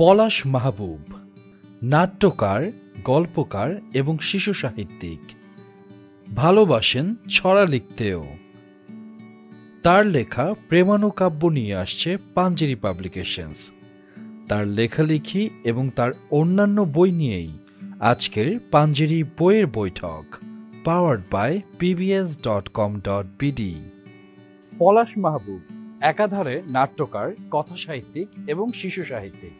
পলাশ মাহবুব নাট্যকার, গল্পকার এবং শিশু সাহিত্যিক। ভালোবাসেন ছড়া লিখতেও। তার লেখা প্রেমানুকাব্য নিয়ে আসছে পাঞ্জেরি পাবলিকেশনস। তার লেখালেখি এবং তার অন্যান্য বই নিয়েই আজকের পাঞ্জেরি বইয়ের বৈঠক, পাওয়ার্ড বাই pbs.com.bd। পলাশ মাহবুব একাধারে নাট্যকার, কথা সাহিত্যিক এবং শিশু সাহিত্যিক।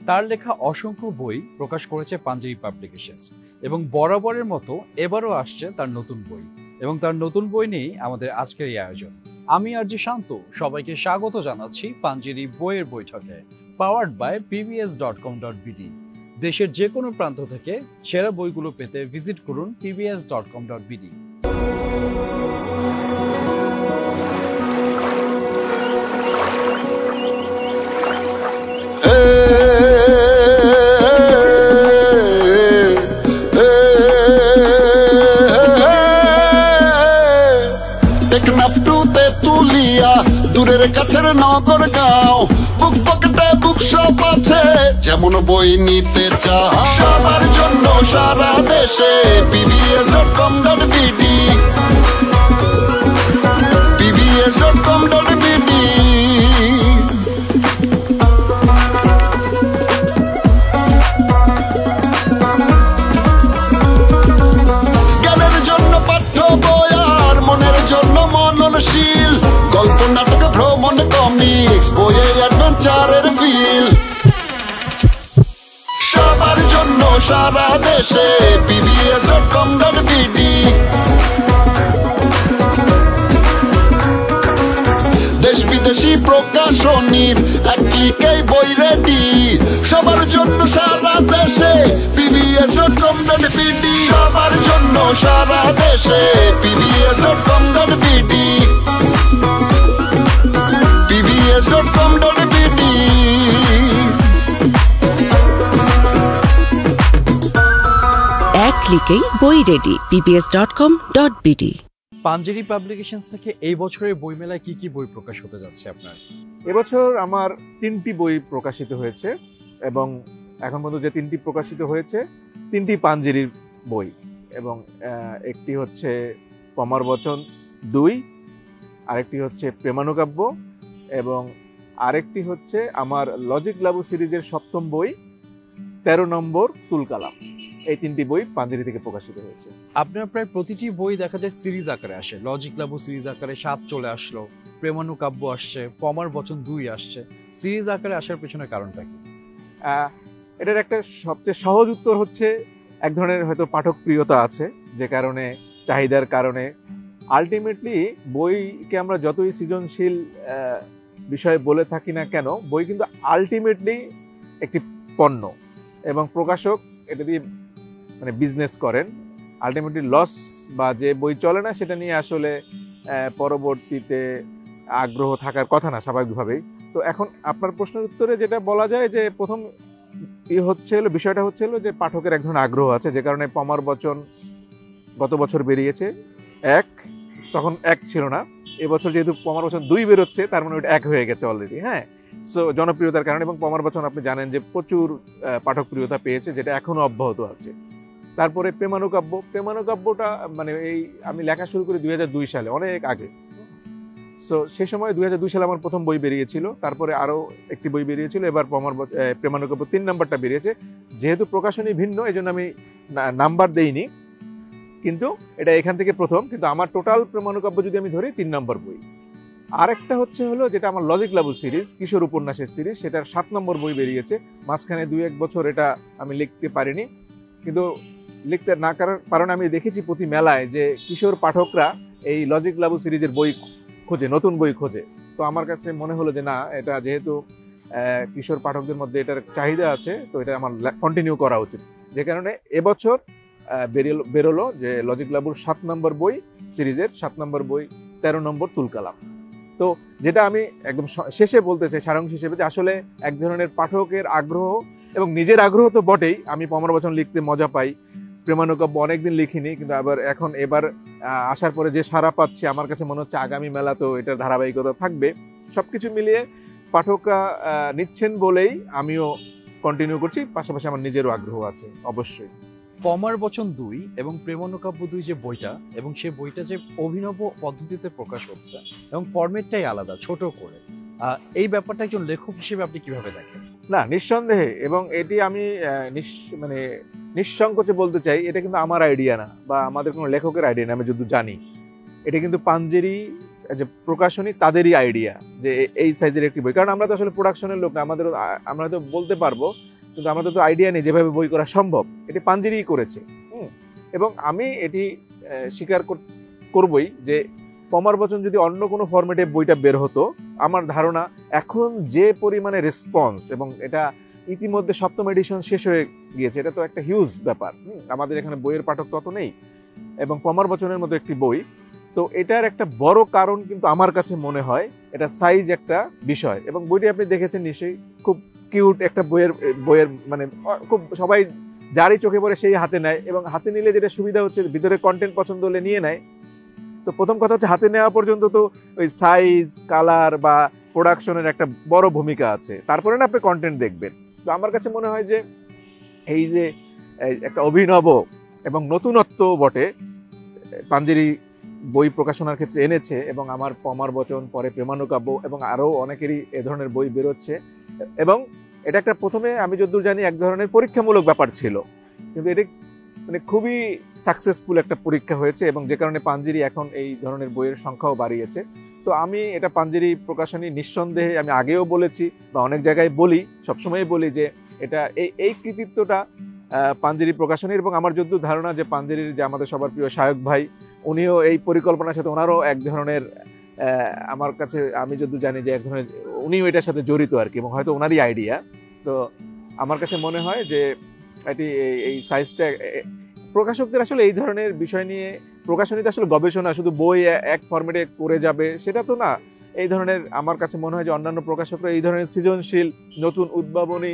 তার লেখা অসংখ্য বই প্রকাশ করেছে পাঞ্জেরি পাবলিকেশনস এবং বরাবরের মতো এবারও আসছে তার নতুন বই, এবং তার নতুন বই নিয়েই আমাদের আজকের এই আয়োজন। আমি আরজি শান্ত সবাইকে স্বাগত জানাচ্ছি পাঞ্জেরি বইয়ের বৈঠকে, পাওয়ার্ড বাই pbs.com.bd। দেশের যে কোনো প্রান্ত থেকে সেরা বইগুলো পেতে ভিজিট করুন pbs.com.bd। দূরের কাছের নগর গাঁও, বুক পকেটে বুক শপ আছে, যেমন বই নিতে চাও সবার জন্য সারা দেশে pbs.com.bd pbs.com.bd। জ্ঞানের জন্য পাঠ্য বই আর মনের জন্য মননশীল গল্প, নাটক, ভ্রমণ, কমিক্স, বইয়ে অ্যাডভেঞ্চারের ফিল, সবার জন্য সারা দেশে pbs.com.bd। দেশ বিদেশি প্রকাশনীর এক ক্লিকেই বই রেডি, সবার জন্য সারা দেশে pbs.com.bd, সবার জন্য সারা দেশে pbs.com.bd pbs.com.bd। এক ক্লিকেই বই রেডি pbs.com.bd। পাঞ্জেরি পাবলিকেশনস থেকে এই বছরের বইমেলায় কি কি বই প্রকাশ হতে যাচ্ছে আপনার? এবছর আমার 3টি বই প্রকাশিত হয়েছে, এবং এখন পর্যন্ত যে 3টি প্রকাশিত হয়েছে 3টি পাঞ্জেরির বই, এবং একটি হচ্ছে পমার বচন 2, আরেকটি হচ্ছে প্রেমানুকাব্য, এবং আরেকটি হচ্ছে আমার লজিক লাবু সিরিজের 7ম বই 13 নম্বর তুলকালাম। এই 3টি বই পাঞ্জেরি থেকে প্রকাশিত হয়েছে। আপনার প্রায় প্রতিটি বই দেখা যায় সিরিজ আকারে আসে। লজিক লাবু সিরিজ আকারে 7 চলে আসলো, প্রেমানুকাব্য আসছে, পমার বচন 2 আসছে। সিরিজ আকারে আসার পেছনে কারণটা কি? এটার একটা সবচেয়ে সহজ উত্তর হচ্ছে এক ধরনের হয়তো পাঠক প্রিয়তা আছে, যে কারণে, চাহিদার কারণে। আলটিমেটলি বইকে আমরা যতই সৃজনশীল বিষয়ে বলে থাকি না কেন, বই কিন্তু আলটিমেটলি একটি পণ্য, এবং প্রকাশক এটা দিয়ে মানে বিজনেস করেন। আলটিমেটলি লস বা যে বই চলে না সেটা নিয়ে আসলে পরবর্তীতে আগ্রহ থাকার কথা না স্বাভাবিকভাবেই। তো এখন আপনার প্রশ্নের উত্তরে যেটা বলা যায় যে প্রথম বিষয়টা হচ্ছে যে পাঠকের এক ধরনের আগ্রহ আছে, যে কারণে পমার বচন গত বছর বেরিয়েছে 1, তখন 1 ছিল না। এবছর যেহেতু পমার বচন 2 বেরোচ্ছে, তার মানে ওটা 1 হয়ে গেছে অলরেডি। হ্যাঁ, সো জনপ্রিয়তার কারণে, এবং পমার বচন আপনি জানেন যে প্রচুর পাঠক প্রিয়তা পেয়েছে, যেটা এখনো অব্যাহত আছে। তারপরে প্রেমানুকাব্যটা মানে আমি লেখা শুরু করি 2002 সালে, অনেক আগে। সো সেই সময় 2002 সালে আমার প্রথম বই বেরিয়েছিল, তারপরে আরো একটি বই বেরিয়েছিল, এবার প্রেমানুকাব্য 3 নাম্বারটা বেরিয়েছে। যেহেতু প্রকাশনী ভিন্ন, এই জন্য আমি নাম্বার দেইনি, কিন্তু এটা এখান থেকে প্রথম। কিন্তু আমার টোটাল প্রেমানুকাব্য যদি আমি ধরি 3 নম্বর বই। আরেকটা হলো যেটা আমার লজিক লাবু সিরিজ, কিশোর উপন্যাসের সিরিজ, সেটার 7 নম্বর বই বেরিয়েছে। মাঝখানে 2-1 বছর এটা আমি লিখতে পারিনি, কিন্তু লিখতে না করার কারণে আমি দেখেছি প্রতি মেলায় যে কিশোর পাঠকরা এই লজিক লাবু সিরিজের বই খোঁজে, নতুন বই খোঁজে। তো আমার কাছে মনে হলো যে না, এটা যেহেতু কিশোর পাঠকদের মধ্যে এটার চাহিদা আছে, তো এটা আমার কন্টিনিউ করা উচিত। যে কারণে এবছর বেরোলো যে লজিক লাবুর 7 নম্বর বই সিরিজের 7 নম্বর বই 13 নম্বর তুলকালাম। তো যেটা আমি একদম শেষে বলতে চাই সারাংশ হিসেবে, যে আসলে এক ধরনের পাঠকের আগ্রহ এবং নিজের আগ্রহ তো বটেই। আমি পমার বচন লিখতে মজা পাই, প্রেমানুকাব্য অনেকদিন লিখিনি, কিন্তু এবার আসার পরে যে সাড়া পাচ্ছি, আমার কাছে মনে হচ্ছে আগামী মেলা তো এটার ধারাবাহিকতা থাকবে। সবকিছু মিলিয়ে পাঠকরা নিচ্ছেন বলেই আমিও কন্টিনিউ করছি, পাশাপাশি আমার নিজেরও আগ্রহ আছে অবশ্যই। পমার বচন 2 এবং প্রেমানুকাব্য 2 যে বইটা, এবং সেই বইটা যে অভিনব পদ্ধতিতে প্রকাশ হচ্ছে এবং ফরম্যাটটাই আলাদা, ছোট করে, এই ব্যাপারটা একজন লেখক হিসেবে আপনি কিভাবে দেখেন? না, নিঃসন্দেহে, এবং এটি আমি মানে নিঃসংকোচে বলতে চাই, এটা কিন্তু আমার আইডিয়া না বা আমাদের কোনো লেখকের আইডিয়া না। আমি যদি জানি এটা কিন্তু পাঞ্জেরি যে প্রকাশনী তাদেরই আইডিয়া যে এই সাইজের একটি বই, কারণ আমরা তো আসলে প্রোডাকশনের লোক না, আমরা তো বলতে পারবো কিন্তু আমাদের তো আইডিয়া নেই যেভাবে বই করা সম্ভব। এটি পাঞ্জেরিই করেছে। এবং আমি এটি স্বীকার করবই যে পমার বচন যদি অন্য কোনো ফরম্যাটে বইটা বের হতো, আমার ধারণা এখন যে পরিমাণে রেসপন্স, এবং এটা ইতিমধ্যে 7ম এডিশন শেষ হয়ে গিয়েছে, এটা তো একটা হিউজ ব্যাপার। আমাদের এখানে বইয়ের পাঠক তত নেই, এবং পমার বচনের মতো একটি বই, তো এটার একটা বড় কারণ কিন্তু আমার কাছে মনে হয় এটা সাইজ একটা বিষয়। এবং বইটি আপনি দেখেছেন নিশ্চয়ই, খুব কিউট একটা বইয়ের মানে খুব সবাই যারই চোখে পড়ে সেই হাতে নেয়, এবং হাতে নিলে যেটা সুবিধা হচ্ছে ভিতরে কন্টেন্ট পছন্দ হলে নিয়ে নেয়। তো প্রথম কথা হচ্ছে হাতে নেওয়া পর্যন্ত তো ওই সাইজ, কালার বা প্রোডাকশনের একটা বড় ভূমিকা আছে, তারপরে না আপনি কন্টেন্ট দেখবেন। তো আমার কাছে মনে হয় যে এই যে একটা অভিনব এবং নতুনত্ব বটে পাঞ্জেরি বই প্রকাশনার ক্ষেত্রে এনেছে, এবং আমার পমার বচন, পরে প্রেমানুকাব্য, এবং আরও অনেকেরই এ ধরনের বই বেরোচ্ছে। এবং এটা একটা প্রথমে আমি যতদূর জানি এক ধরনের পরীক্ষামূলক ব্যাপার ছিল, কিন্তু এটা মানে খুবই সাকসেসফুল একটা পরীক্ষা হয়েছে, এবং যে কারণে পাঞ্জেরি এখন এই ধরনের বইয়ের সংখ্যাও বাড়িয়েছে। তো আমি এটা পাঞ্জেরি প্রকাশনী নিঃসন্দেহে, আমি আগেও বলেছি বা অনেক জায়গায় বলি, সবসময় বলি যে এটা এই কৃতিত্বটা পাঞ্জেরি প্রকাশনীর। এবং আমার যতদূর ধারণা যে পাঞ্জেরির যে আমাদের সবার প্রিয় শায়ক ভাই, উনিও এই পরিকল্পনার সাথে, ওনারও এক ধরনের আমার কাছে আমি যতদূর জানি যে এক ধরনের উনিও এটার সাথে জড়িত আর কি, এবং হয়তো ওনারই আইডিয়া। তো আমার কাছে মনে হয় যে এটি এই সাইজটা, প্রকাশকদের আসলে এই ধরনের বিষয় নিয়ে, প্রকাশনীতে আসলে গবেষণা, শুধু বই এক ফরম্যাটে করে যাবে সেটা তো না। এই ধরনের আমার কাছে মনে হয় যে অন্যান্য প্রকাশকরা এই ধরনের সৃজনশীল নতুন উদ্ভাবনী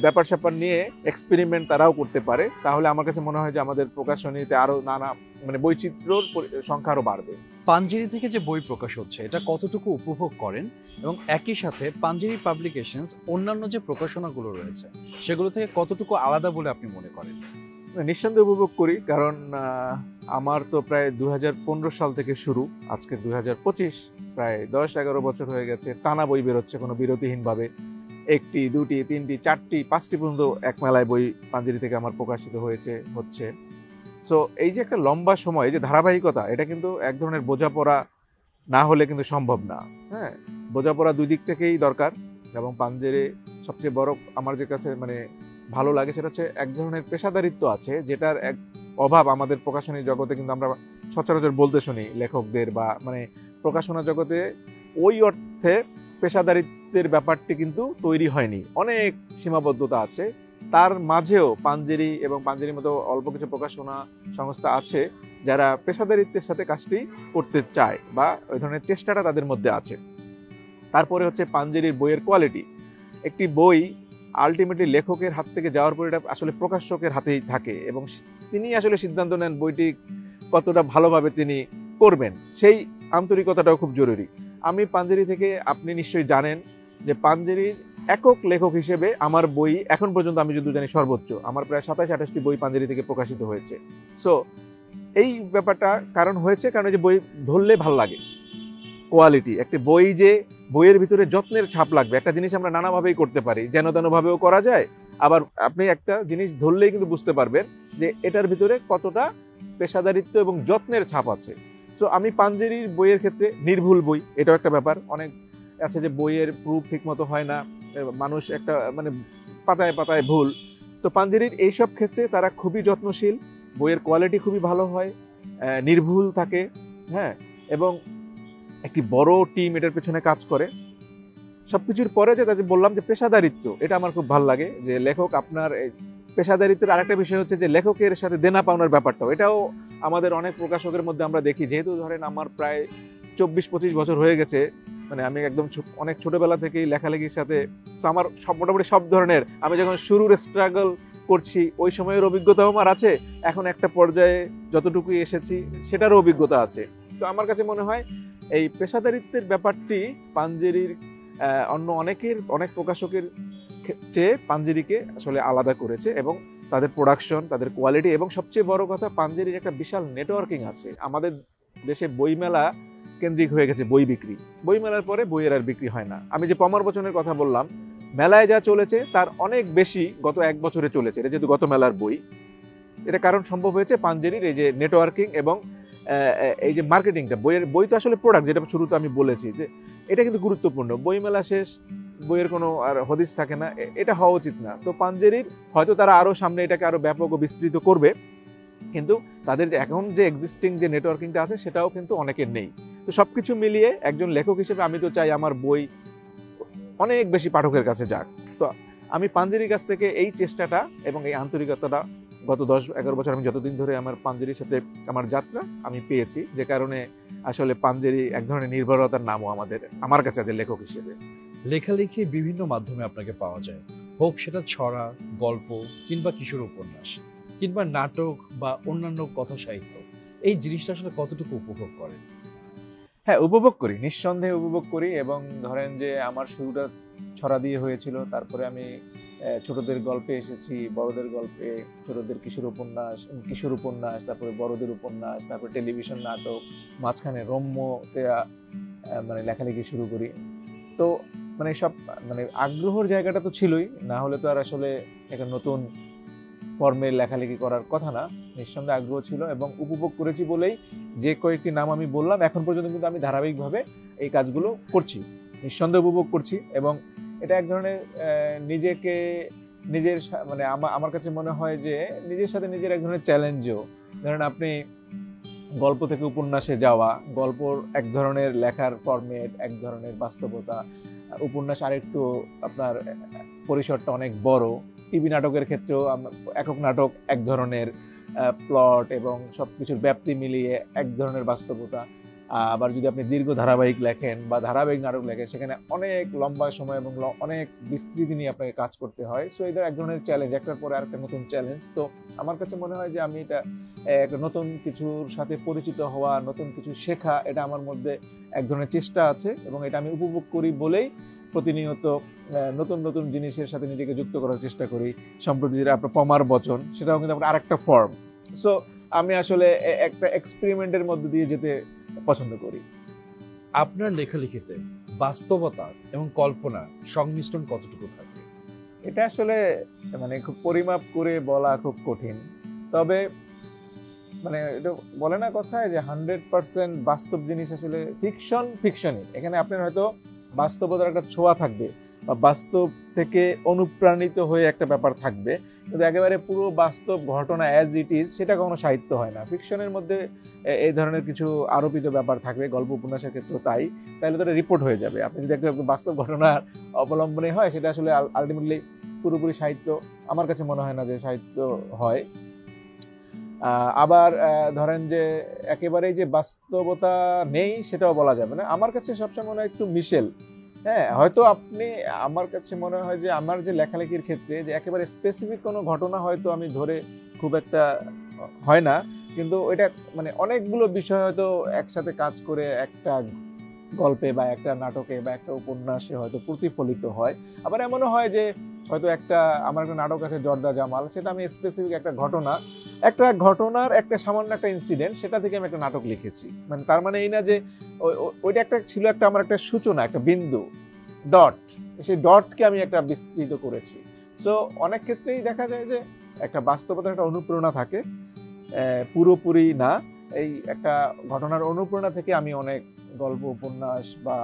ব্যাপার স্যাপার নিয়ে এক্সপেরিমেন্ট তারাও করতে পারে, তাহলে আমার কাছে মনে হয় যে আমাদের প্রকাশনীতে আরো নানা মানে বৈচিত্র্যর সংখ্যা আরো বাড়বে। পাঞ্জেরি থেকে যে বই প্রকাশ হচ্ছে এটা কতটুকু উপভোগ করেন, এবং একই সাথে পাঞ্জেরি পাবলিকেশনস অন্যান্য যে প্রকাশনাগুলো রয়েছে সেগুলো থেকে কতটুকু আলাদা বলে আপনি মনে করেন? নিঃসন্দেহে উপভোগ করি, কারণ আমার তো প্রায় 2015 সাল থেকে শুরু, আজকে 2025, প্রায় 10-11 বছর হয়ে গেছে টানা বই বেরোচ্ছে কোনো বিরতিহীনভাবে। 1টি, 2টি, 3টি, 4টি, 5টি পর্যন্ত এক মেলায় বই পাঞ্জেরি থেকে আমার প্রকাশিত হচ্ছে। সো এই যে একটা লম্বা সময়, যে ধারাবাহিকতা, এটা কিন্তু এক ধরনের বোঝাপড়া না হলে কিন্তু সম্ভব না। হ্যাঁ, বোঝাপড়া দুই দিক থেকেই দরকার। এবং পাঞ্জেরি সবচেয়ে বড় আমার যে কাছে মানে ভালো লাগে সেটা হচ্ছে এক ধরনের পেশাদারিত্ব আছে, যেটার এক অভাব আমাদের প্রকাশনী জগতে কিন্তু আমরা সচরাচর বলতে শুনি লেখকদের, বা মানে প্রকাশনা জগতে ওই অর্থে পেশাদারিত্বের ব্যাপারটি কিন্তু তৈরি হয়নি, অনেক সীমাবদ্ধতা আছে। তার মাঝেও পাঞ্জেরি এবং পাঞ্জেরির মতো অল্প কিছু প্রকাশনা সংস্থা আছে যারা পেশাদারিত্বের সাথে কাজটি করতে চায়, বা ওই ধরনের চেষ্টাটা তাদের মধ্যে আছে। তারপরে হচ্ছে পাঞ্জেরির বইয়ের কোয়ালিটি। একটি বই আলটিমেটলি লেখকের হাত থেকে যাওয়ার পর এটা আসলে প্রকাশকের হাতেই থাকে, এবং তিনি আসলে সিদ্ধান্ত নেন বইটি কতটা ভালোভাবে তিনি করবেন, সেই আন্তরিকতাটাও খুব জরুরি। আমি পাঞ্জেরি থেকে, আপনি নিশ্চয়ই জানেন যে পাঞ্জেরির একক লেখক হিসেবে আমার বই এখন পর্যন্ত আমি যদি জানি সর্বোচ্চ, আমার প্রায় 27-28টি বই পাঞ্জেরি থেকে প্রকাশিত হয়েছে। সো এই ব্যাপারটা কারণ হয়েছে, কারণ যে বই ধরলে ভালো লাগে, কোয়ালিটি, একটি বই যে বইয়ের ভিতরে যত্নের ছাপ লাগবে, একটা জিনিস আমরা নানাভাবেই করতে পারি, যেন তেনভাবেও করা যায়। আবার আপনি একটা জিনিস ধরলেই কিন্তু বুঝতে পারবেন যে এটার ভিতরে কতটা পেশাদারিত্ব এবং যত্নের ছাপ আছে। সো আমি পাঞ্জেরির বইয়ের ক্ষেত্রে নির্ভুল বই, এটাও একটা ব্যাপার। অনেক আছে যে বইয়ের প্রুফ ঠিক মতো হয় না, মানুষ একটা মানে পাতায় পাতায় ভুল। তো পাঞ্জেরির এইসব ক্ষেত্রে তারা খুবই যত্নশীল, বইয়ের কোয়ালিটি খুবই ভালো হয়, নির্ভুল থাকে। হ্যাঁ, এবং একটি বড় টিম এটার পেছনে কাজ করে। সবকিছুর পরে যে তাদের বললাম যে পেশাদারিত্ব, এটা আমার খুব ভালো লাগে যে লেখক আপনার পেশাদারিত্বের আরেকটা বিষয় হচ্ছে যে লেখকের সাথে দেনা পাওনার ব্যাপারটাও, এটাও আমাদের অনেক প্রকাশকের মধ্যে আমরা দেখি। যেহেতু ধরেন আমার প্রায় 24-25 বছর হয়ে গেছে, মানে আমি একদম অনেক ছোটবেলা থেকেই লেখালেখির সাথে, আমার মোটামুটি সব ধরনের, আমি যখন শুরুর স্ট্রাগল করছি ওই সময়ের অভিজ্ঞতাও আমার আছে, এখন একটা পর্যায়ে যতটুকু এসেছি সেটারও অভিজ্ঞতা আছে। তো আমার কাছে মনে হয় এই পেশাদারিত্বের ব্যাপারটি পাঞ্জেরির অনেক প্রকাশকের চেয়ে পাঞ্জেরিকে আসলে আলাদা করেছে, এবং তাদের প্রোডাকশন, তাদের কোয়ালিটি, এবং সবচেয়ে বড় কথা পাঞ্জেরির একটা বিশাল নেটওয়ার্কিং আছে। আমাদের দেশে বইমেলা কেন্দ্রিক হয়ে গেছে বই বিক্রি, বইমেলার পরে বইয়ের আর বিক্রি হয় না। আমি যে পমার বচনের কথা বললাম, মেলায় যা চলেছে তার অনেক বেশি গত 1 বছরে চলেছে। এটা যেহেতু গত মেলার বই, এটা কারণ সম্ভব হয়েছে পাঞ্জেরির এই যে নেটওয়ার্কিং এবং এই যে মার্কেটিংটা। বই তো আসলে প্রোডাক্ট, যেটা শুরুতে আমি বলেছি যে এটা কিন্তু গুরুত্বপূর্ণ। বইমেলা শেষ, বইয়ের কোনো আর হদিস থাকে না, এটা হওয়া উচিত না। তো পাঞ্জেরির হয়তো তারা আরো সামনে এটাকে আরো ব্যাপক ও বিস্তৃত করবে, কিন্তু তাদের যে এখন যে এক্সিস্টিং যে নেটওয়ার্কিংটা আছে সেটাও কিন্তু অনেকের নেই। তো সবকিছু মিলিয়ে একজন লেখক হিসেবে আমি তো চাই আমার বই অনেক বেশি পাঠকের কাছে যাক। তো আমি পাঞ্জেরির কাছ থেকে এই চেষ্টাটা এবং এই আন্তরিকতাটা গত 10-11 বছর আমি যতদিন ধরে আমার পাঞ্জেরির সাথে আমার যাত্রা আমি পেয়েছি, যে কারণে আসলে পাঞ্জেরি এক ধরনের নির্ভরতার নামও আমার কাছে আছে লেখক হিসেবে। লেখালেখি বিভিন্ন মাধ্যমে আপনাকে পাওয়া যায়, হোক সেটা ছড়া, গল্প, কিংবা কিশোর উপন্যাস, কিংবা নাটক বা অন্যান্য কথা সাহিত্য। এই জিনিসটা আসলে কতটুকু উপভোগ করেন? হ্যাঁ, উপভোগ করি, নিঃসন্দেহে উপভোগ করি। এবং ধরেন যে আমার শুরুটা ছড়া দিয়ে হয়েছিল, তারপরে আমি ছোটদের গল্পে এসেছি, বড়দের গল্পে, ছোটদের কিশোর উপন্যাস, তারপরে বড়দের উপন্যাস, তারপরে টেলিভিশন নাটক, মাঝখানে রম্যতে মানে লেখালেখি শুরু করি। তো মানে সব মানে আগ্রহের জায়গাটা তো ছিলই, না হলে তো আর আসলে একটা নতুন ফর্মের লেখালেখি করার কথা না। নিঃসন্দেহে আগ্রহ ছিল এবং উপভোগ করেছি বলেই যে কয়েকটি নাম আমি বললাম, এখন পর্যন্ত কিন্তু আমি ধারাবাহিকভাবে এই কাজগুলো করছি, নিঃসন্দেহে উপভোগ করছি। এবং এটা এক ধরনের মানে আমার কাছে মনে হয় যে নিজের সাথে নিজের এক ধরনের চ্যালেঞ্জও। ধরেন আপনি গল্প থেকে উপন্যাসে যাওয়া, গল্পর এক ধরনের লেখার ফরম্যাট, এক ধরনের বাস্তবতা, উপন্যাস আরেকটু আপনার পরিসরটা অনেক বড়, টিভি নাটকের ক্ষেত্রেও একক নাটক এক ধরনের প্লট এবং সবকিছুর ব্যাপ্তি মিলিয়ে এক ধরনের বাস্তবতা। আবার যদি আপনি দীর্ঘ ধারাবাহিক লেখেন বা ধারাবাহিক নাটক লেখেন, সেখানে অনেক লম্বা সময় এবং অনেক বিস্তৃতি নিয়ে আপনাকে কাজ করতে হয়। সো এটা এক ধরনের চ্যালেঞ্জ, একটার পরে আরেকটা নতুন চ্যালেঞ্জ। তো আমার কাছে মনে হয় যে আমি এটা একটা নতুন কিছুর সাথে পরিচিত হওয়া, নতুন কিছু শেখা, এটা আমার মধ্যে এক ধরনের চেষ্টা আছে এবং এটা আমি উপভোগ করি বলেই প্রতিনিয়ত নতুন নতুন জিনিসের সাথে নিজেকে যুক্ত করার চেষ্টা করি। সম্প্রতি যেটা আপনার পমার বচন, সেটাও কিন্তু আপনার আরেকটা ফর্ম। সো আমি আসলে একটা এক্সপেরিমেন্টের মধ্যে দিয়ে যেতে পছন্দ করি। আপনার লেখালেখিতে বাস্তবতা এবং কল্পনা সংমিশ্রণ কতটুকু থাকে? এটা আসলে মানে খুব পরিমাপ করে বলা খুব কঠিন। তবে মানে এটা বলে না কথায় যে 100% বাস্তব জিনিস আসলে ফিকশনই। এখানে আপনার হয়তো বাস্তবতার একটা ছোঁয়া থাকবে বা বাস্তব থেকে অনুপ্রাণিত হয়ে একটা ব্যাপার থাকবে, কিন্তু একেবারে পুরো বাস্তব ঘটনা অ্যাজ ইট ইজ সেটা কোনো সাহিত্য হয় না। ফিকশনের মধ্যে এই ধরনের কিছু আরোপিত ব্যাপার থাকবে, গল্প উপন্যাসের ক্ষেত্রেও তাইলে তো এটা রিপোর্ট হয়ে যাবে। আপনি যদি একটা বাস্তব ঘটনার অবলম্বনে হয়, সেটা আসলে আলটিমেটলি পুরোপুরি সাহিত্য আমার কাছে মনে হয় না যে সাহিত্য হয়। আবার ধরেন যে একেবারেই যে বাস্তবতা নেই সেটাও বলা যাবে না। আমার কাছে সবসময় মনে হয় একটু মিশেল। হ্যাঁ, হয়তো আমার কাছে মনে হয় যে আমার যে লেখালেখির ক্ষেত্রে যে একেবারে স্পেসিফিক কোনো ঘটনা হয়তো আমি ধরে খুব একটা হয় না, কিন্তু এটা মানে অনেকগুলো বিষয় হয়তো একসাথে কাজ করে একটা গল্পে বা একটা নাটকে বা একটা উপন্যাসে হয়তো প্রতিফলিত হয়। আবার এমনও হয় যে হয়তো আমার একটা নাটক আছে জর্দা জামাল, সেটা আমি স্পেসিফিক একটা ঘটনার একটা সামান্য একটা ইনসিডেন্ট, সেটা থেকে আমি একটা নাটক লিখেছি। মানে তার মানে এই না যে ওইটা ছিল আমার একটা সূচনা, একটা বিন্দু, ডট, সেই ডটকে আমি একটা বিস্তৃত করেছি। সো অনেক ক্ষেত্রেই দেখা যায় যে একটা বাস্তবতার একটা অনুপ্রেরণা থাকে, পুরোপুরি না। এই একটা ঘটনার অনুপ্রেরণা থেকে আমি অনেক গল্প, উপন্যাস বা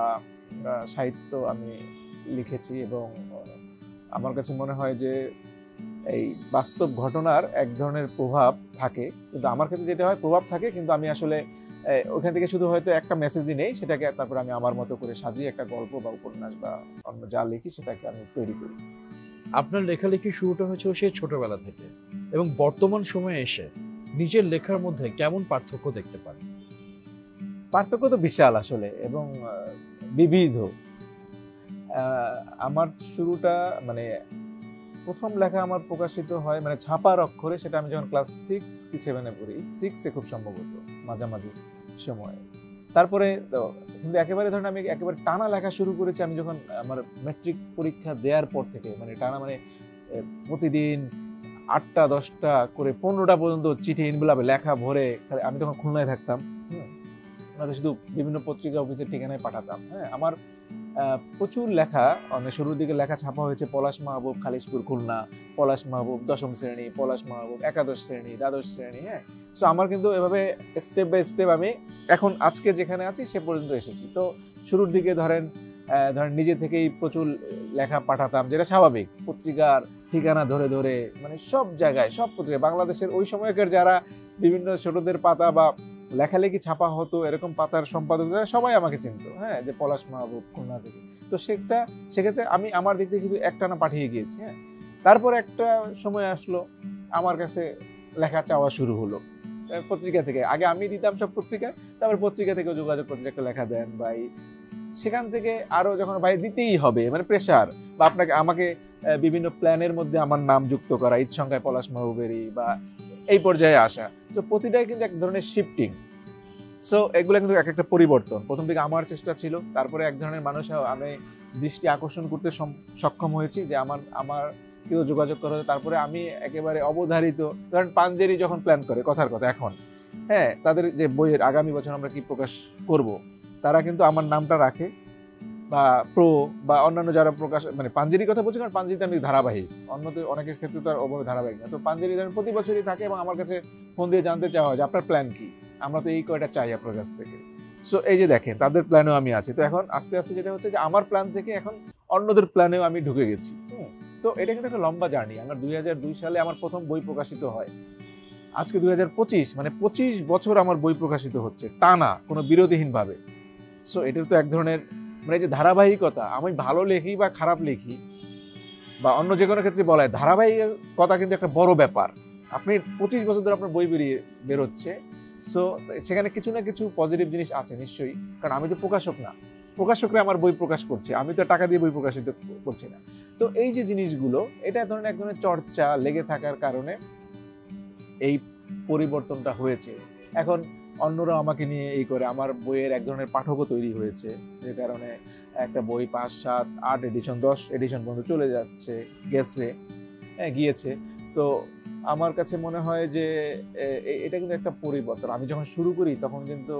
সাহিত্য আমি লিখেছি এবং আমার কাছে মনে হয় যে এই বাস্তব ঘটনার এক ধরনের প্রভাব থাকে। কিন্তু আমার ক্ষেত্রে যেটা হয়, প্রভাব থাকে কিন্তু আমি আসলে ওখান থেকে শুধু হয়তো একটা মেসেজই নেই, সেটাকে তারপর আমি আমার মতো করে সাজিয়ে একটা গল্প বা উপন্যাস বা অন্য যা লিখি সেটাকে আমি তৈরি করি। আপনার লেখালেখি শুরুটা হয়েছিল সেই ছোটবেলা থেকে, এবং বর্তমান সময়ে এসে নিজের লেখার মধ্যে কেমন পার্থক্য দেখতে পান? পার্থক্য তো বিশাল আসলে এবং বিবিধ। আমার শুরুটা মানে প্রথম লেখা আমার প্রকাশিত হয় মানে ছাপার অক্ষরে, সেটা আমি যখন ক্লাস 6 কি 7 পড়ি, 6 খুব সম্ভবত মাঝামাঝি সময়ে। তারপরে কিন্তু একেবারে ধরেন আমি একেবারে টানা লেখা শুরু করেছি আমি যখন আমার ম্যাট্রিক পরীক্ষা দেওয়ার পর থেকে, মানে টানা মানে প্রতিদিন 8টা 10টা করে 15টা পর্যন্ত চিঠি ইনভেলপে লেখা ভরে, আমি তখন খুলনায় থাকতাম, ওনাকে শুধু বিভিন্ন পত্রিকা অফিসের ঠিকানায় পাঠাতাম। হ্যাঁ, আমার প্রচুর লেখা, অনেক শুরুর দিকে লেখা ছাপা হয়েছে পলাশ মাহবুব খালিশপুর খুলনা, পলাশ মাহবুব 10ম শ্রেণী, পলাশ মাহবুব একাদশ শ্রেণী, দ্বাদশ শ্রেণী। হ্যাঁ, সো আমার কিন্তু এভাবে স্টেপ বাই স্টেপ আমি এখন আজকে যেখানে আছি সে পর্যন্ত এসেছি। তো শুরুর দিকে ধরেন নিজে থেকেই প্রচুর লেখা পাঠাতাম, যেটা স্বাভাবিক, পত্রিকার ঠিকানা ধরে ধরে, মানে সব জায়গায় সব পত্রিকা বাংলাদেশের ওই সময়কার যারা বিভিন্ন ছোটদের পাতা বা লেখালেখি ছাপা হতো এরকম পাতার সম্পাদক সবাই আমাকে চিনতো, হ্যাঁ, যে পলাশ মাহবুব খুলনা থেকে। তো সেক্ষেত্রে আমি আমার দিক থেকে কিন্তু একটানা পাঠিয়ে গিয়েছি। হ্যাঁ, তারপর একটা সময় আসলো আমার কাছে লেখা চাওয়া শুরু হলো পত্রিকা থেকে। আগে আমি দিতাম সব পত্রিকায়, তারপর পত্রিকা থেকে যোগাযোগ করতে একটা লেখা দেন ভাই, সেখান থেকে আরো যখন ভাই দিতেই হবে, মানে প্রেসার, বা আমাকে বিভিন্ন প্ল্যানের মধ্যে আমার নাম যুক্ত করা, ঈদ সংখ্যায় পলাশ মাহবুবেরই, বা এই পর্যায়ে আসা। তো প্রতিটাই কিন্তু এক ধরনের শিফটিং। সো এগুলো কিন্তু এক একটা পরিবর্তন। প্রথম দিকে আমার চেষ্টা ছিল, তারপরে এক ধরনের মানুষ আমি দৃষ্টি আকর্ষণ করতে সক্ষম হয়েছি যে আমার কেউ যোগাযোগ করা, তারপরে আমি একেবারে অবধারিত, ধরেন পাঞ্জেরি যখন প্ল্যান করে, কথার কথা এখন, হ্যাঁ, তাদের যে বইয়ের আগামী বছর আমরা কি প্রকাশ করব, তারা কিন্তু আমার নামটা রাখে, বা প্রো বা অন্যান্য যারা প্রকাশ, মানে পাঞ্জেরির কথা বলছি কারণ পাঞ্জেরিতে আমি ধারাবাহিক, অন্যতে অনেকের ক্ষেত্রে তো আর ওভাবে ধারাবাহিক না। তো পাঞ্জেরি ধরেন প্রতি বছরই থাকে এবং আমার কাছে ফোন দিয়ে জানতে চাওয়া হয় যে আপনার প্ল্যান কি, আমরা তো এই কয়টা চাই আপনার কাছ থেকে। সো এই যে দেখেন তাদের প্ল্যানেও আমি আছি। তো এখন আস্তে আস্তে যেটা হচ্ছে যে আমার প্ল্যান থেকে এখন অন্যদের প্ল্যানেও আমি ঢুকে গেছি। তো এটা কিন্তু একটা লম্বা জার্নি। আমার 2002 সালে আমার প্রথম বই প্রকাশিত হয়, আজকে 2025, মানে 25 বছর আমার বই প্রকাশিত হচ্ছে টানা, কোনো বিরতিহীন ভাবে। সো এটার তো এক ধরনের, মানে এই যে ধারাবাহিকতা, আমি ভালো লেখি বা খারাপ লেখি বা অন্য যে কোনো ক্ষেত্রে বলা হয়, ধারাবাহিকতা কিন্তু একটা বড় ব্যাপার। আপনি 25 বছর ধরে আপনার বই বেরোচ্ছে, সো সেখানে কিছু না কিছু পজিটিভ জিনিস আছে নিশ্চয়ই, কারণ আমি তো প্রকাশক না, প্রকাশকরা আমার বই প্রকাশ করছে, আমি তো টাকা দিয়ে বই প্রকাশিত করছি না। তো এই যে জিনিসগুলো, এটা ধরনের এক ধরনের চর্চা লেগে থাকার কারণে এই পরিবর্তনটা হয়েছে। এখন অন্যরা আমাকে নিয়ে এই করে, আমার বইয়ের এক ধরনের পাঠকও তৈরি হয়েছে, যে কারণে একটা বই 5, 7, 8 এডিশন 10 এডিশন পর্যন্ত চলে গিয়েছে। তো আমার কাছে মনে হয় যে এটা কিন্তু একটা পরিবর্তন। আমি যখন শুরু করি তখন কিন্তু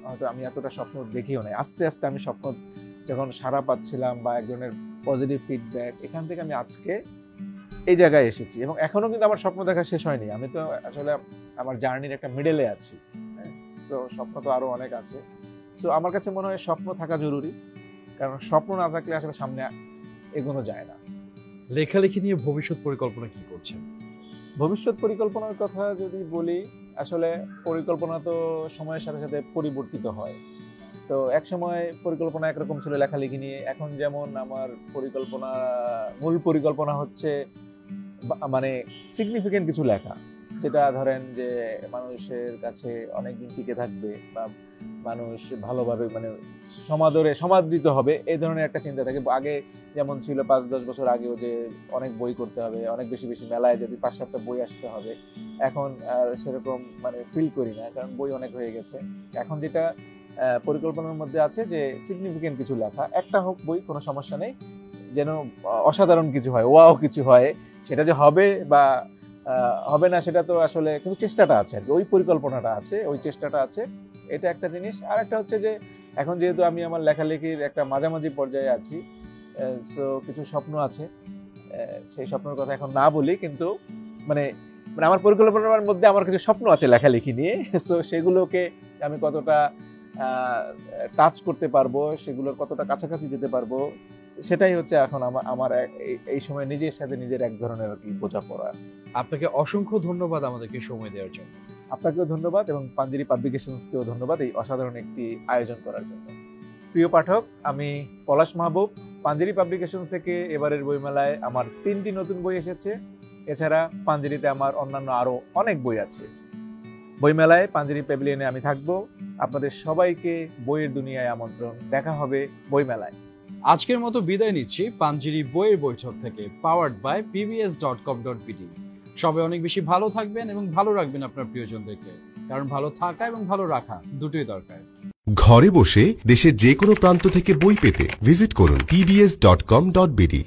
হয়তো আমি এতটা স্বপ্ন দেখিও নাই। আস্তে আস্তে আমি স্বপ্ন যখন সাড়া পাচ্ছিলাম বা এক ধরনের পজিটিভ ফিডব্যাক, এখান থেকে আমি আজকে এই জায়গায় এসেছি। এবং এখনো কিন্তু আমার স্বপ্ন দেখা শেষ হয়নি, আমি তো আসলে আমার জার্নির একটা মিডলে আছি। সো স্বপ্ন তো আরো অনেক আছে। সো আমার কাছে মনে হয় স্বপ্ন থাকা জরুরি, কারণ স্বপ্ন না থাকলে আসলে সামনে এগোনো যায় না। লেখালেখি নিয়ে ভবিষ্যৎ পরিকল্পনা কি করছেন? ভবিষ্যৎ পরিকল্পনার কথা যদি বলি, আসলে পরিকল্পনা তো সময়ের সাথে সাথে পরিবর্তিত হয়। তো এক সময় পরিকল্পনা একরকম ছিল লেখালেখি নিয়ে, এখন যেমন আমার মূল পরিকল্পনা হচ্ছে মানে সিগনিফিকেন্ট কিছু লেখা, যেটা ধরেন যে মানুষের কাছে অনেকদিন টিকে থাকবে বা মানুষ ভালোভাবে, মানে সমাদৃত হবে, এই ধরনের একটা চিন্তা থাকে। আগে যেমন ছিল 5-10 বছর আগেও, যে অনেক বই করতে হবে, অনেক বেশি মেলায় যদি 5-7টা বই আসতে হবে, এখন আর সেরকম মানে ফিল করি না, কারণ বই অনেক হয়ে গেছে। এখন যেটা পরিকল্পনার মধ্যে আছে যে সিগনিফিকেন্ট কিছু লেখা, একটা হোক বই, কোনো সমস্যা নেই, যেন অসাধারণ কিছু হয়, ওয়াও কিছু হয়। সেটা যে হবে বা হবে না সেটা তো আসলে, কিন্তু চেষ্টাটা আছে আর কি, ওই পরিকল্পনাটা আছে, ওই চেষ্টাটা আছে, এটা একটা জিনিস। আর একটা হচ্ছে যে এখন যেহেতু আমি আমার লেখালেখির একটা মাঝামাঝি পর্যায়ে আছি, সো কিছু স্বপ্ন আছে, সেই স্বপ্নের কথা এখন না বলি, কিন্তু মানে আমার পরিকল্পনার মধ্যে আমার কিছু স্বপ্ন আছে লেখালেখি নিয়ে। সো সেগুলোকে আমি কতটা টাচ করতে পারবো, সেগুলোর কতটা কাছাকাছি যেতে পারবো, সেটাই হচ্ছে এখন আমার এই সময় নিজের সাথে নিজের এক ধরনের আর কি বোঝাপড়া। আপনাকে অসংখ্য ধন্যবাদ আমাদেরকে সময় দেওয়ার জন্য। আপনাকেও ধন্যবাদ এবং পাঞ্জেরি পাবলিকেশনসকেও ধন্যবাদ এই অসাধারণ একটি আয়োজন করার জন্য। প্রিয় পাঠক, আমি পলাশ মাহবুব, পাঞ্জেরি পাবলিকেশনস থেকে এবারের বইমেলায় আমার 3টি নতুন বই এসেছে। এছাড়া পাঞ্জেরিতে আমার অন্যান্য আরো অনেক বই আছে। বইমেলায় পাঞ্জেরি প্যাভিলিয়নে আমি থাকবো। আপনাদের সবাইকে বইয়ের দুনিয়ায় আমন্ত্রণ। দেখা হবে বইমেলায়। আজকের মতো বিদায় নিচ্ছি পাঞ্জেরি বইয়ের বৈঠক থেকে, পাওয়ার্ড বাই pbs.com.bd। সবাই অনেক বেশি ভালো থাকবেন এবং ভালো রাখবেন আপনার প্রিয়জনদেরকে। কারণ ভালো থাকা এবং ভালো রাখা দুটোই দরকার। ঘরে বসে দেশের যে কোনো প্রান্ত থেকে বই পেতে ভিজিট করুন pbs.com.bd।